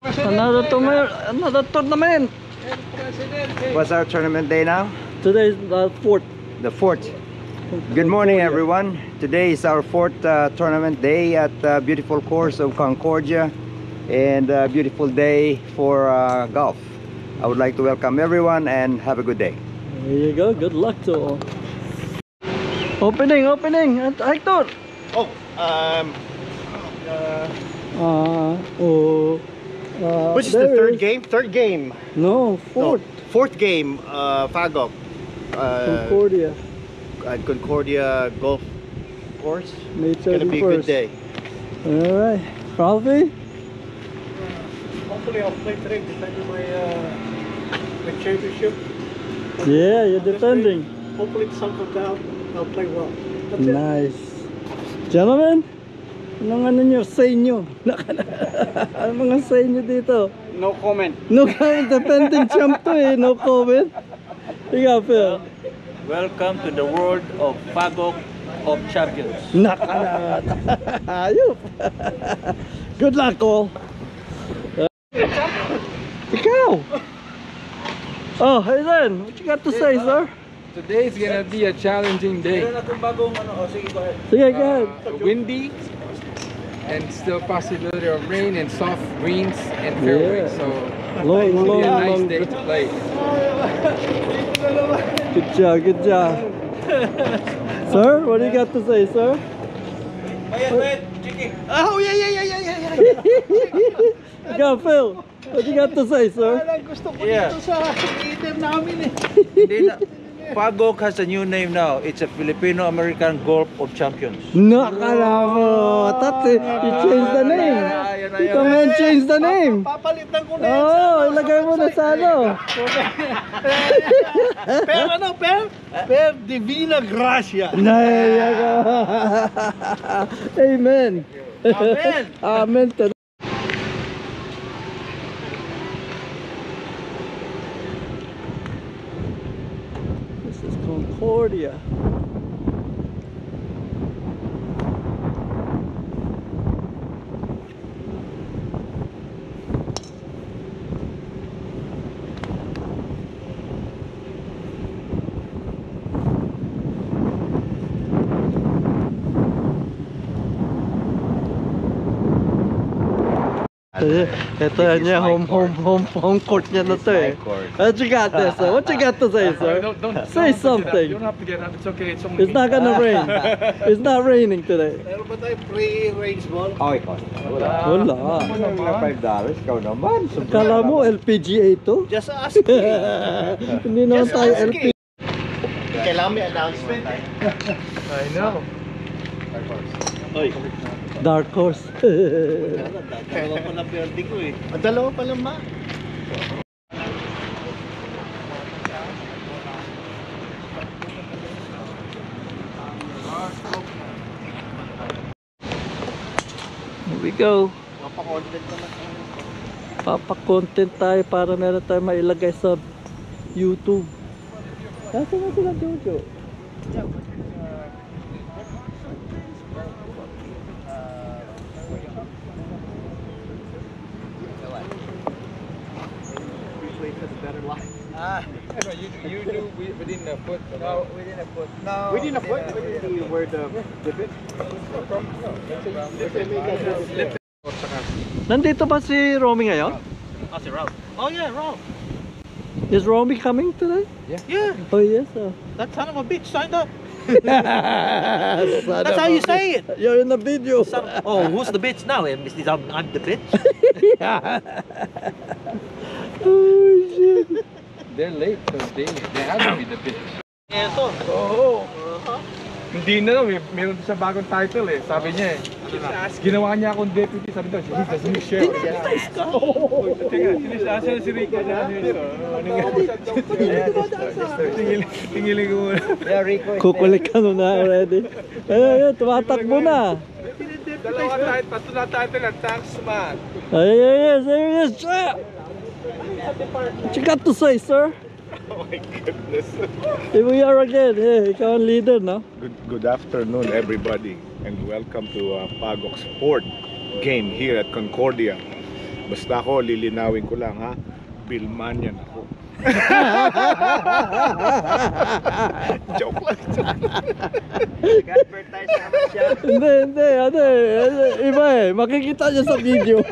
Another tournament. What's our tournament day now? Today is the 4th. The 4th. Good morning, everyone. Today is our 4th tournament day at beautiful course of Concordia, and a beautiful day for golf. I would like to welcome everyone and have a good day. There you go. Good luck to all. Opening, Hector. Which is the third game? Third game. No, 4th. No, fourth game. Fagok. Concordia. At Concordia Golf Course. May It's gonna be a good 31st. day. All right, Ralphie. Hopefully I'll play today, defending my championship. Yeah, you're defending. Hopefully the sun comes out, I'll play well. That's it. Nice. Gentlemen, anong nyo, say nyo? Ano mga say nyo dito? No comment. No comment, defending champ to eh, no comment. Ikaw, Phil. Welcome to the world of Fagok of Champions. Nakalat. Ayop. Good luck, all. Ikaw. Oh, hey then, what you got to say, sir? Today is gonna be a challenging day. Sige, go ahead. Windy and still possibility of rain and soft greens and fairways. Yeah. So Long, it'll be a nice long. day to play. Good job, good job. Sir, what do you got to say, sir? Oh yeah. Ikaw, Phil, what do you got to say, sir? Gusto ko Yeah. dito sa item namin eh. Hindi na. Fagok has a new name now. It's a Filipino-American Golf of Champions. Nakalamo. Tate, you changed the name. Come on, change the name. Papalitan ko na yan Oh, ilagay mo na sa ano. Per Divina Gracia. There you go. Amen. Amen. Amen. This is Concordia. Ito niya, home court niya na to eh. What you got there, sir? What you got to say, sir? Say something. You don't have to get up. It's okay. It's only. It's not gonna rain. It's not raining today. Meron ba tayo pre-range ball? Okay, cost. Wala. $5. Ikaw naman. Kala mo LPGA to? Just asking. Hindi naman Just tayo asking. LPGA. Kailangan may announcement tayo. I know. Oy. Dark horse. Dalawa pa na perde ko eh. Dalawa pa lang ma. Here we go. Papa-content tayo para meron tayo mailagay sa YouTube. Nasaan na sila, Jojo? You do within a foot. No, within a foot. No. Within a foot? Where the bit? Nandito ba si Romy ngayon? Oh, si Ralph. Oh yeah, Ralph. Is Romy coming today? Yeah, Oh yes. that son of a bitch signed up. That's That's how you say it. You're in the video. Oh, who's the bitch now? I'm the bitch. Oh shit. They're late, so they have to be the bitch. Ito. Oo. Hindi na daw, meron sa bagong title eh. Sabi niya eh. Ginawa niya akong deputy, sabi daw, he doesn't share. Tingnan si Rico na Tingilin ko muna. Kukulik ka na already. Ayun, tumatakbo na. Dalawa tayo, tatlo na title at thanks man. Yes. What you got to say, sir? Oh my goodness. Here we are again. Hey, ikaw ang leader, no? Good afternoon, everybody, and welcome to Fagok's fourth game here at Concordia. Basta ako, lilinawin ko lang ha. Billman yan ako. Joke lang. Nag-advertise naman siya. Hindi. Iba eh. Makikita niya sa video.